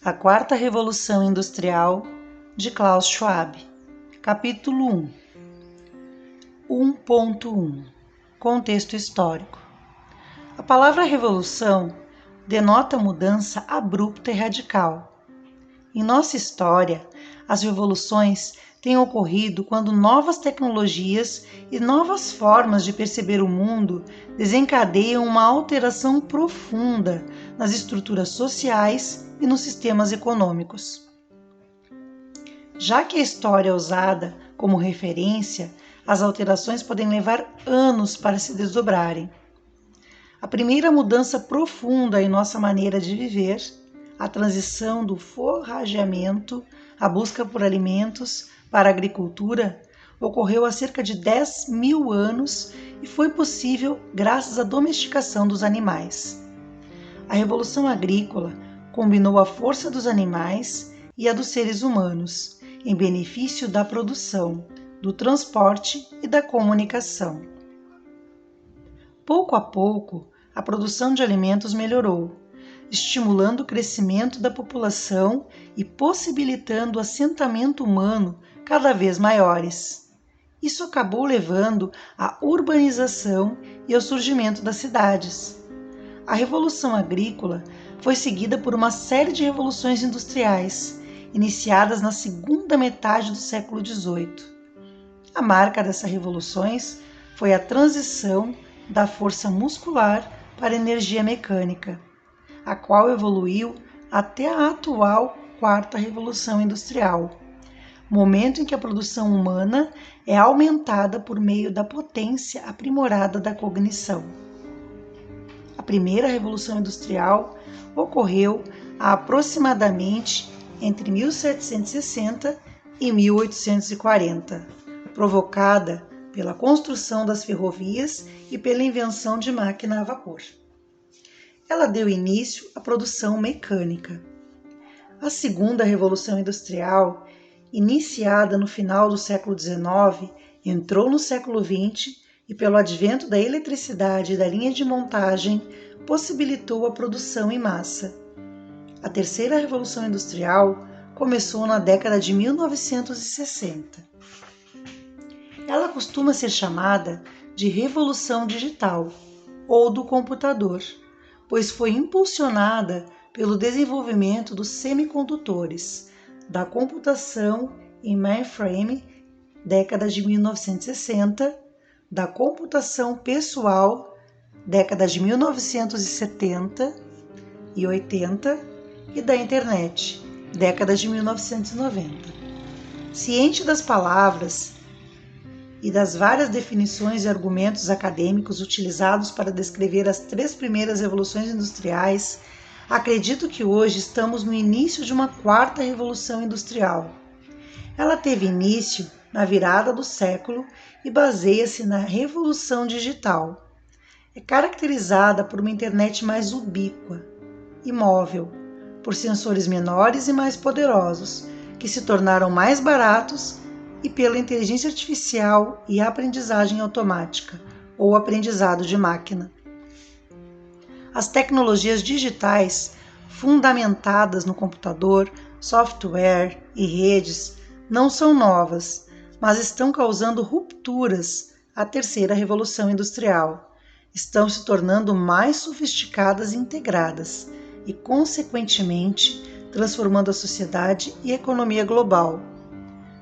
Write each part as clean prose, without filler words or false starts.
A Quarta Revolução Industrial, de Klaus Schwab. Capítulo 1. 1.1. Contexto histórico. A palavra revolução denota mudança abrupta e radical. Em nossa história, as revoluções têm ocorrido quando novas tecnologias e novas formas de perceber o mundo desencadeiam uma alteração profunda nas estruturas sociais e nos sistemas econômicos. Já que a história é usada como referência, as alterações podem levar anos para se desdobrarem. A primeira mudança profunda em nossa maneira de viver, a transição do forrageamento, a busca por alimentos, para a agricultura, ocorreu há cerca de 10.000 anos e foi possível graças à domesticação dos animais. A Revolução Agrícola combinou a força dos animais e a dos seres humanos, em benefício da produção, do transporte e da comunicação. Pouco a pouco, a produção de alimentos melhorou, estimulando o crescimento da população e possibilitando o assentamento humano cada vez maiores. Isso acabou levando à urbanização e ao surgimento das cidades. A Revolução Agrícola foi seguida por uma série de revoluções industriais, iniciadas na segunda metade do século XVIII. A marca dessas revoluções foi a transição da força muscular para a energia mecânica, a qual evoluiu até a atual Quarta Revolução Industrial, momento em que a produção humana é aumentada por meio da potência aprimorada da cognição. A primeira Revolução Industrial ocorreu há aproximadamente entre 1760 e 1840, provocada pela construção das ferrovias e pela invenção de máquina a vapor. Ela deu início à produção mecânica. A segunda Revolução Industrial, iniciada no final do século XIX, entrou no século XX e, pelo advento da eletricidade e da linha de montagem, possibilitou a produção em massa. A terceira Revolução Industrial começou na década de 1960. Ela costuma ser chamada de Revolução Digital ou do computador, pois foi impulsionada pelo desenvolvimento dos semicondutores, da computação em mainframe, década de 1960, da computação pessoal, década de 1970 e 80, e da internet, década de 1990. Ciente das palavras e das várias definições e argumentos acadêmicos utilizados para descrever as três primeiras revoluções industriais, acredito que hoje estamos no início de uma quarta revolução industrial. Ela teve início na virada do século e baseia-se na revolução digital. É caracterizada por uma internet mais ubíqua e móvel, por sensores menores e mais poderosos, que se tornaram mais baratos, e pela inteligência artificial e aprendizagem automática, ou aprendizado de máquina. As tecnologias digitais, fundamentadas no computador, software e redes, não são novas, mas estão causando rupturas à terceira revolução industrial. Estão se tornando mais sofisticadas e integradas, e, consequentemente, transformando a sociedade e a economia global.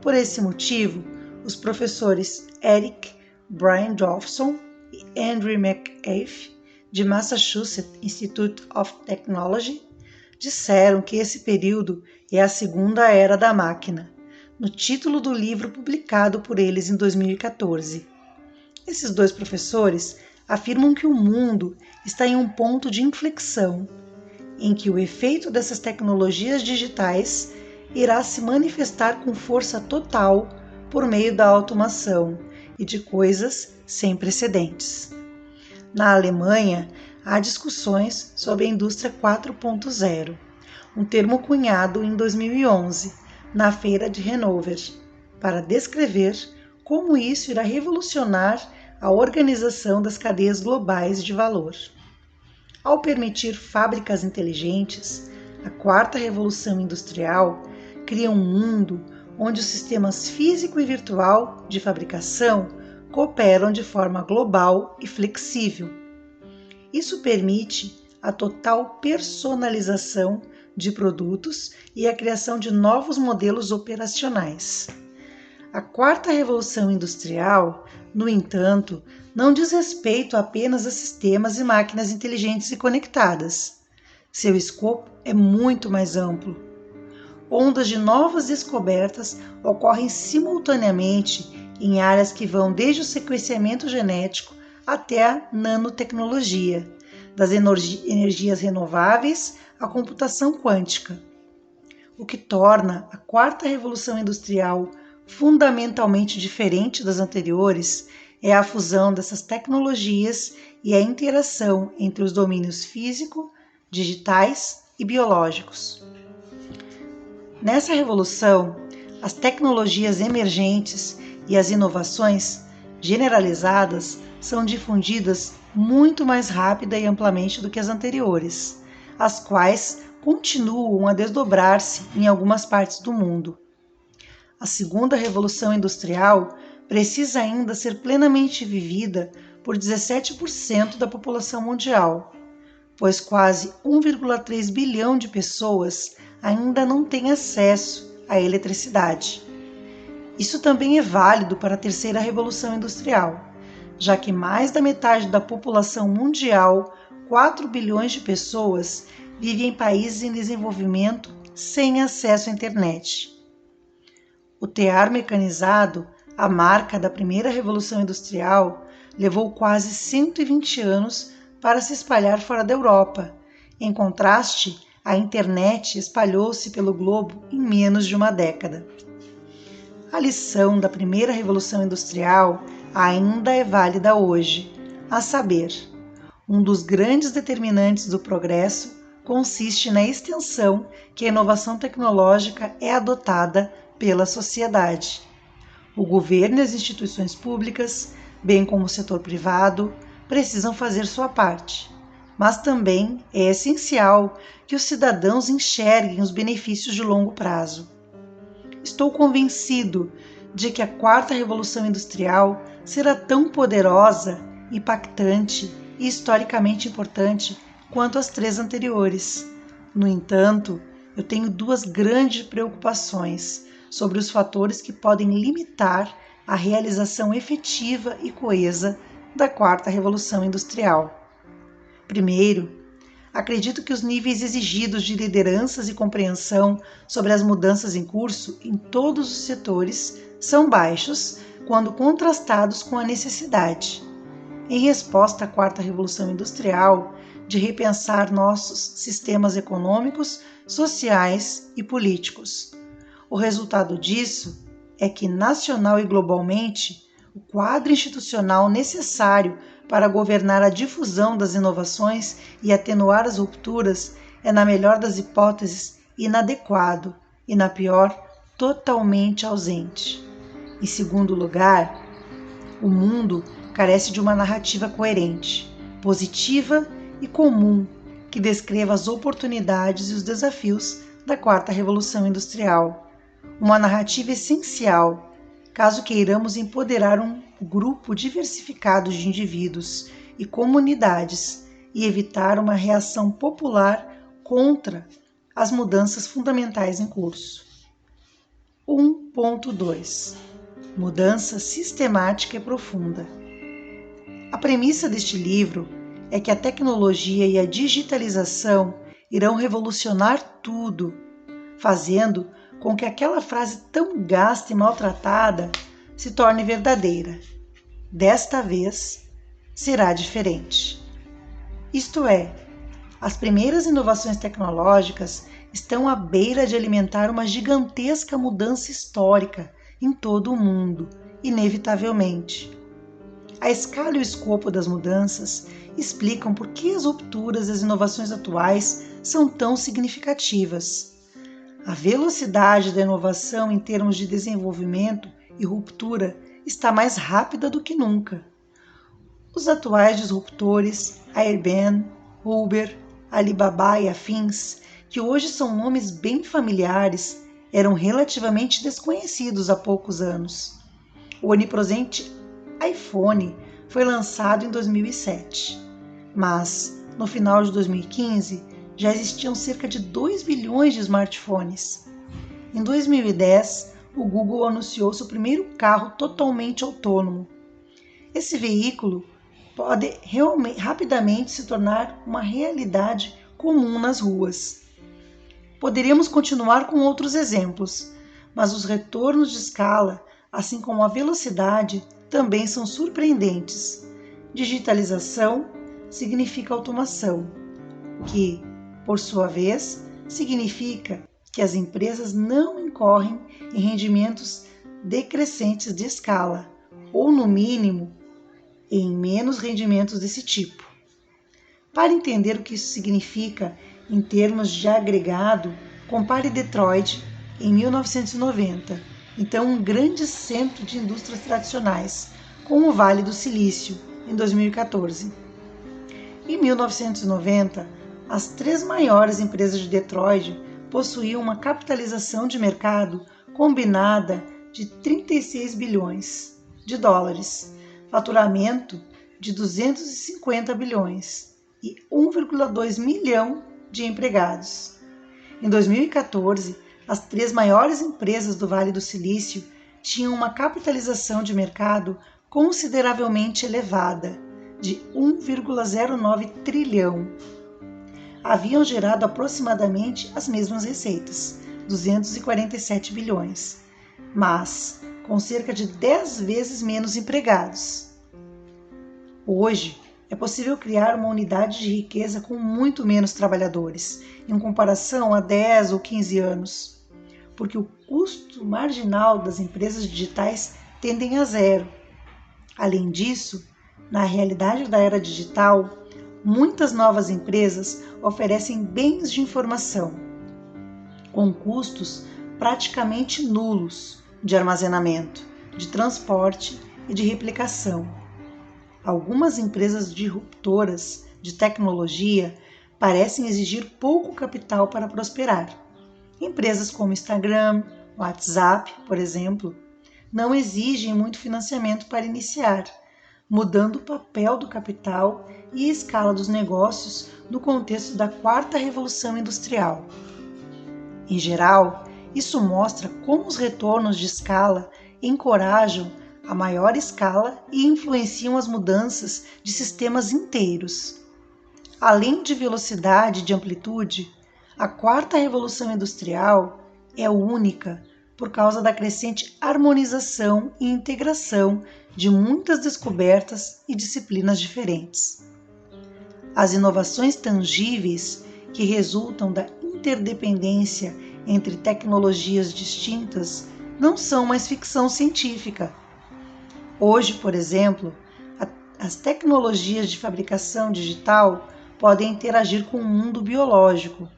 Por esse motivo, os professores Eric Brian Dawson e Andrew McAfee, de Massachusetts Institute of Technology, disseram que esse período é a segunda era da máquina, no título do livro publicado por eles em 2014. Esses dois professores afirmam que o mundo está em um ponto de inflexão, em que o efeito dessas tecnologias digitais irá se manifestar com força total por meio da automação e de coisas sem precedentes. Na Alemanha, há discussões sobre a indústria 4.0, um termo cunhado em 2011, na Feira de Hannover, para descrever como isso irá revolucionar a organização das cadeias globais de valor. Ao permitir fábricas inteligentes, A quarta revolução industrial cria um mundo onde os sistemas físico e virtual de fabricação cooperam de forma global e flexível. Isso permite a total personalização de produtos e a criação de novos modelos operacionais. A quarta revolução industrial, no entanto, não diz respeito apenas a sistemas e máquinas inteligentes e conectadas. Seu escopo é muito mais amplo. Ondas de novas descobertas ocorrem simultaneamente em áreas que vão desde o sequenciamento genético até a nanotecnologia, das energias renováveis à computação quântica. O que torna a quarta revolução industrial fundamentalmente diferente das anteriores é a fusão dessas tecnologias e a interação entre os domínios físico, digitais e biológicos. Nessa revolução, as tecnologias emergentes e as inovações generalizadas são difundidas muito mais rápida e amplamente do que as anteriores, as quais continuam a desdobrar-se em algumas partes do mundo. A segunda revolução industrial precisa ainda ser plenamente vivida por 17% da população mundial, pois quase 1,3 bilhão de pessoas ainda não têm acesso à eletricidade. Isso também é válido para a terceira revolução industrial, já que mais da metade da população mundial, 4 bilhões de pessoas, vive em países em desenvolvimento sem acesso à internet. O tear mecanizado, a marca da primeira revolução industrial, levou quase 120 anos para se espalhar fora da Europa. Em contraste, a internet espalhou-se pelo globo em menos de uma década. A lição da primeira revolução industrial ainda é válida hoje, a saber, um dos grandes determinantes do progresso consiste na extensão que a inovação tecnológica é adotada pela sociedade. O governo e as instituições públicas, bem como o setor privado, precisam fazer sua parte, mas também é essencial que os cidadãos enxerguem os benefícios de longo prazo. Estou convencido de que a quarta revolução industrial será tão poderosa, impactante e historicamente importante quanto as três anteriores. No entanto, eu tenho duas grandes preocupações sobre os fatores que podem limitar a realização efetiva e coesa da quarta revolução industrial. Primeiro, acredito que os níveis exigidos de lideranças e compreensão sobre as mudanças em curso em todos os setores são baixos quando contrastados com a necessidade, em resposta à quarta revolução industrial, de repensar nossos sistemas econômicos, sociais e políticos. O resultado disso é que, nacional e globalmente, o quadro institucional necessário para governar a difusão das inovações e atenuar as rupturas é, na melhor das hipóteses, inadequado e, na pior, totalmente ausente. Em segundo lugar, o mundo carece de uma narrativa coerente, positiva e comum que descreva as oportunidades e os desafios da quarta revolução industrial. Uma narrativa essencial, caso queiramos empoderar um grupo diversificado de indivíduos e comunidades e evitar uma reação popular contra as mudanças fundamentais em curso. 1.2 Mudança sistemática e profunda. A premissa deste livro é que a tecnologia e a digitalização irão revolucionar tudo, fazendo com que aquela frase tão gasta e maltratada se torne verdadeira. Desta vez, será diferente. Isto é, as primeiras inovações tecnológicas estão à beira de alimentar uma gigantesca mudança histórica em todo o mundo, inevitavelmente. A escala e o escopo das mudanças explicam por que as rupturas e as inovações atuais são tão significativas. A velocidade da inovação em termos de desenvolvimento e ruptura está mais rápida do que nunca. Os atuais disruptores, Airbnb, Uber, Alibaba e afins, que hoje são nomes bem familiares, eram relativamente desconhecidos há poucos anos. O onipresente iPhone foi lançado em 2007, mas no final de 2015 já existiam cerca de 2 bilhões de smartphones. Em 2010, o Google anunciou seu primeiro carro totalmente autônomo. Esse veículo pode rapidamente se tornar uma realidade comum nas ruas. Poderíamos continuar com outros exemplos, mas os retornos de escala, assim como a velocidade, também são surpreendentes. Digitalização significa automação, que, por sua vez, significa que as empresas não incorrem em rendimentos decrescentes de escala, ou, no mínimo, em menos rendimentos desse tipo. Para entender o que isso significa em termos de agregado, compare Detroit em 1990, então um grande centro de indústrias tradicionais, com o Vale do Silício em 2014. Em 1990, as 3 maiores empresas de Detroit possuíam uma capitalização de mercado combinada de 36 bilhões de dólares, faturamento de 250 bilhões e 1,2 milhão de empregados. Em 2014, as 3 maiores empresas do Vale do Silício tinham uma capitalização de mercado consideravelmente elevada, de 1,09 trilhão. Haviam gerado aproximadamente as mesmas receitas, 247 bilhões, mas com cerca de 10 vezes menos empregados. Hoje, é possível criar uma unidade de riqueza com muito menos trabalhadores, em comparação a 10 ou 15 anos, porque o custo marginal das empresas digitais tendem a zero. Além disso, na realidade da era digital, muitas novas empresas oferecem bens de informação, com custos praticamente nulos de armazenamento, de transporte e de replicação. Algumas empresas disruptoras de tecnologia parecem exigir pouco capital para prosperar. Empresas como Instagram, WhatsApp, por exemplo, não exigem muito financiamento para iniciar, mudando o papel do capital e a escala dos negócios no contexto da 4ª Revolução Industrial. Em geral, isso mostra como os retornos de escala encorajam a maior escala e influenciam as mudanças de sistemas inteiros. Além de velocidade e de amplitude, a 4ª Revolução Industrial é única por causa da crescente harmonização e integração de muitas descobertas e disciplinas diferentes. As inovações tangíveis que resultam da interdependência entre tecnologias distintas não são mais ficção científica. Hoje, por exemplo, as tecnologias de fabricação digital podem interagir com o mundo biológico.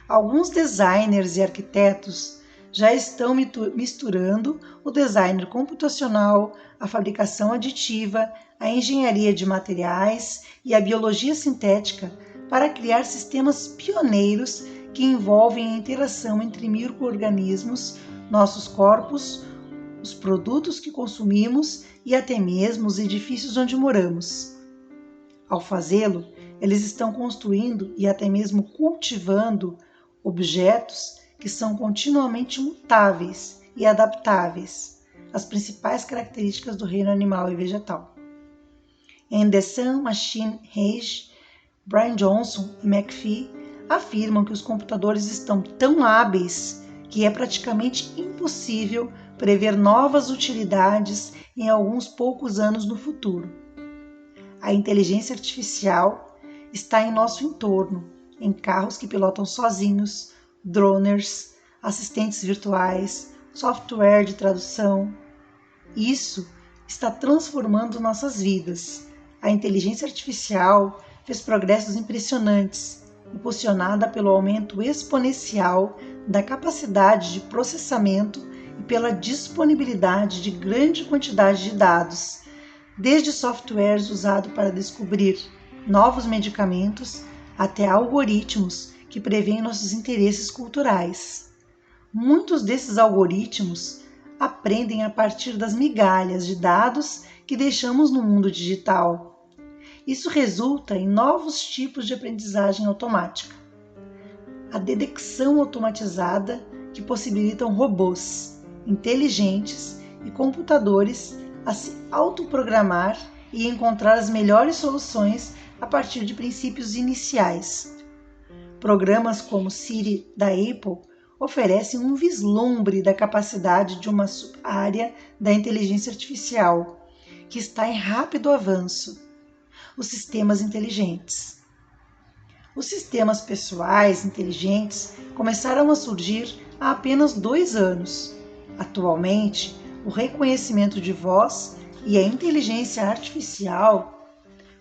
Alguns designers e arquitetos já estão misturando o design computacional, a fabricação aditiva, a engenharia de materiais e a biologia sintética para criar sistemas pioneiros que envolvem a interação entre micro-organismos, nossos corpos, os produtos que consumimos e até mesmo os edifícios onde moramos. Ao fazê-lo, eles estão construindo e até mesmo cultivando objetos que são continuamente mutáveis e adaptáveis às principais características do reino animal e vegetal. Em The Sun Machine Age, Brian Johnson e McPhee afirmam que os computadores estão tão hábeis que é praticamente impossível prever novas utilidades em alguns poucos anos no futuro. A inteligência artificial está em nosso entorno, em carros que pilotam sozinhos, droners, assistentes virtuais, software de tradução. Isso está transformando nossas vidas. A inteligência artificial fez progressos impressionantes, impulsionada pelo aumento exponencial da capacidade de processamento e pela disponibilidade de grande quantidade de dados, desde softwares usados para descobrir novos medicamentos até algoritmos que prevêem nossos interesses culturais. Muitos desses algoritmos aprendem a partir das migalhas de dados que deixamos no mundo digital. Isso resulta em novos tipos de aprendizagem automática. A dedecção automatizada, que possibilitam robôs inteligentes e computadores a se autoprogramar e encontrar as melhores soluções a partir de princípios iniciais. Programas como Siri da Apple oferecem um vislumbre da capacidade de uma área da inteligência artificial, que está em rápido avanço: os sistemas inteligentes. Os sistemas pessoais inteligentes começaram a surgir há apenas 2 anos. Atualmente, o reconhecimento de voz e a inteligência artificial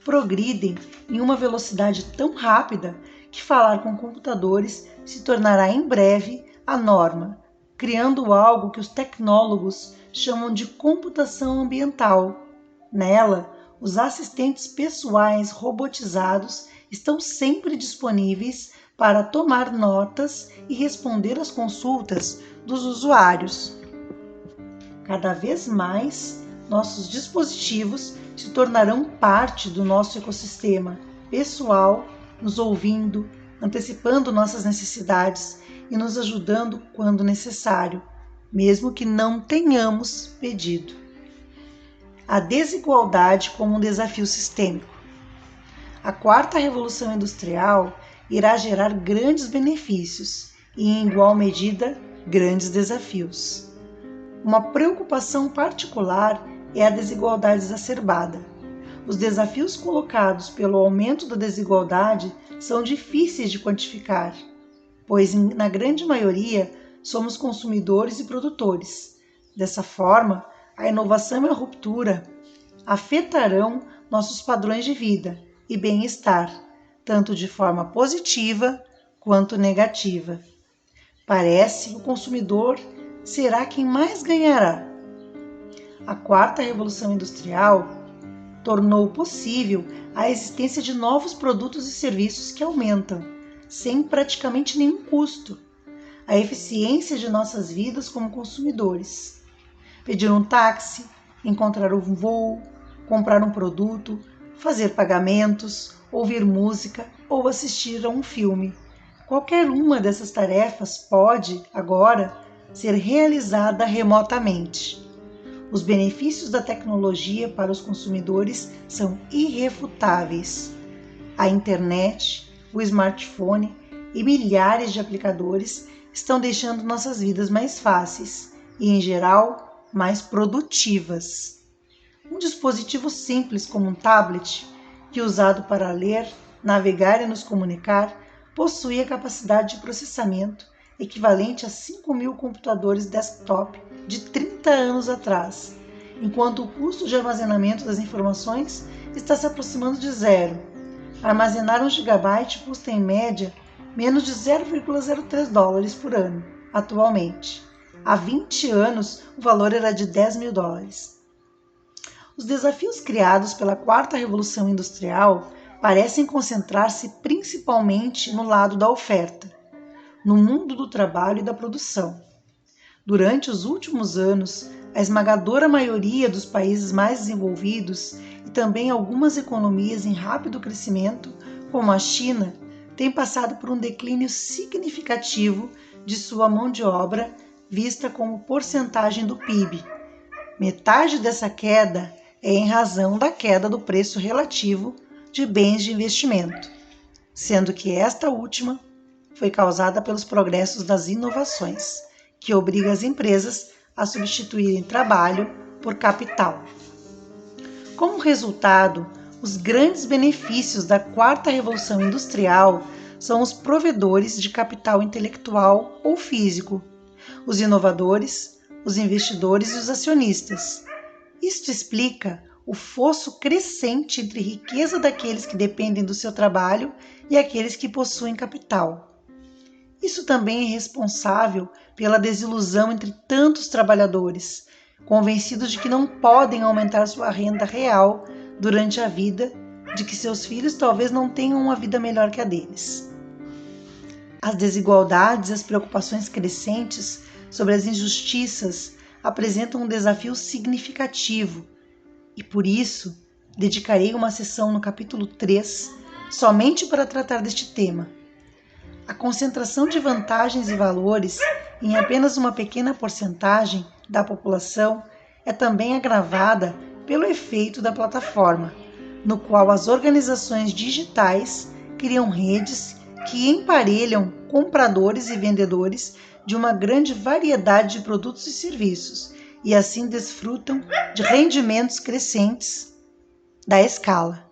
progridem em uma velocidade tão rápida que falar com computadores se tornará em breve a norma, criando algo que os tecnólogos chamam de computação ambiental. Nela, os assistentes pessoais robotizados estão sempre disponíveis para tomar notas e responder às consultas dos usuários. Cada vez mais, nossos dispositivos se tornarão parte do nosso ecossistema pessoal, nos ouvindo, antecipando nossas necessidades e nos ajudando quando necessário, mesmo que não tenhamos pedido. A desigualdade como um desafio sistêmico. A 4ª Revolução Industrial irá gerar grandes benefícios e, em igual medida, grandes desafios. Uma preocupação particular é a desigualdade exacerbada. Os desafios colocados pelo aumento da desigualdade são difíceis de quantificar, pois, na grande maioria, somos consumidores e produtores. Dessa forma, a inovação e a ruptura afetarão nossos padrões de vida e bem-estar, tanto de forma positiva quanto negativa. Parece que o consumidor será quem mais ganhará. A 4ª Revolução Industrial tornou possível a existência de novos produtos e serviços que aumentam, sem praticamente nenhum custo, a eficiência de nossas vidas como consumidores. Pedir um táxi, encontrar um voo, comprar um produto, fazer pagamentos, ouvir música ou assistir a um filme. Qualquer uma dessas tarefas pode, agora, ser realizada remotamente. Os benefícios da tecnologia para os consumidores são irrefutáveis. A internet, o smartphone e milhares de aplicadores estão deixando nossas vidas mais fáceis e, em geral, mais produtivas. Um dispositivo simples como um tablet, que usado para ler, navegar e nos comunicar, possui a capacidade de processamento equivalente a 5.000 computadores desktop de 30 anos atrás, enquanto o custo de armazenamento das informações está se aproximando de zero. Armazenar 1 GB custa, em média, menos de $0,03 por ano, atualmente. Há 20 anos, o valor era de $10.000. Os desafios criados pela 4ª Revolução Industrial parecem concentrar-se principalmente no lado da oferta, no mundo do trabalho e da produção. Durante os últimos anos, a esmagadora maioria dos países mais desenvolvidos e também algumas economias em rápido crescimento, como a China, têm passado por um declínio significativo de sua mão de obra vista como porcentagem do PIB. Metade dessa queda é em razão da queda do preço relativo de bens de investimento, sendo que esta última foi causada pelos progressos das inovações, que obriga as empresas a substituírem trabalho por capital. Como resultado, os grandes benefícios da 4ª Revolução Industrial são os provedores de capital intelectual ou físico, os inovadores, os investidores e os acionistas. Isto explica o fosso crescente entre riqueza daqueles que dependem do seu trabalho e aqueles que possuem capital. Isso também é responsável pela desilusão entre tantos trabalhadores, convencidos de que não podem aumentar sua renda real durante a vida, de que seus filhos talvez não tenham uma vida melhor que a deles. As desigualdades e as preocupações crescentes sobre as injustiças apresentam um desafio significativo e, por isso, dedicarei uma sessão no capítulo 3 somente para tratar deste tema. A concentração de vantagens e valores em apenas uma pequena porcentagem da população é também agravada pelo efeito da plataforma, no qual as organizações digitais criam redes que emparelham compradores e vendedores de uma grande variedade de produtos e serviços e assim desfrutam de rendimentos crescentes da escala.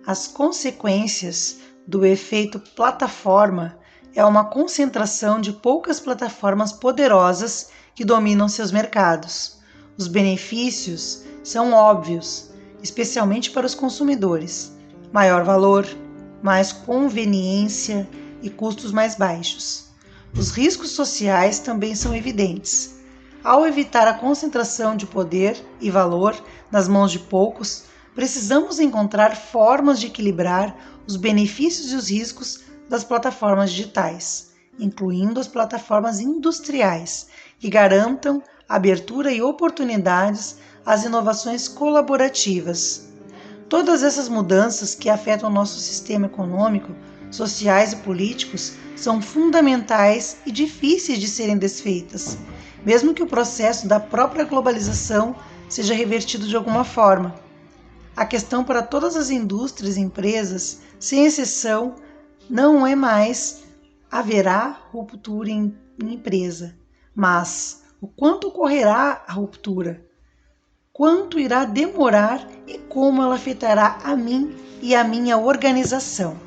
As consequências do efeito plataforma é uma concentração de poucas plataformas poderosas que dominam seus mercados. Os benefícios são óbvios, especialmente para os consumidores: maior valor, mais conveniência e custos mais baixos. Os riscos sociais também são evidentes. Ao evitar a concentração de poder e valor nas mãos de poucos, precisamos encontrar formas de equilibrar os benefícios e os riscos das plataformas digitais, incluindo as plataformas industriais, que garantam abertura e oportunidades às inovações colaborativas. Todas essas mudanças que afetam nosso sistema econômico, sociais e políticos são fundamentais e difíceis de serem desfeitas, mesmo que o processo da própria globalização seja revertido de alguma forma. A questão para todas as indústrias e empresas, sem exceção, não é mais haverá ruptura em empresa, mas o quanto ocorrerá a ruptura, quanto irá demorar e como ela afetará a mim e a minha organização.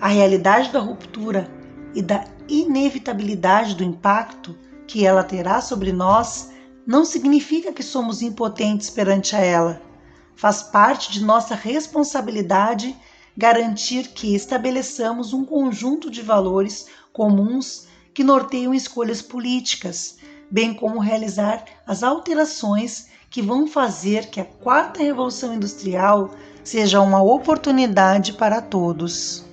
A realidade da ruptura e da inevitabilidade do impacto que ela terá sobre nós não significa que somos impotentes perante a ela. Faz parte de nossa responsabilidade garantir que estabeleçamos um conjunto de valores comuns que norteiam escolhas políticas, bem como realizar as alterações que vão fazer que a quarta revolução industrial seja uma oportunidade para todos.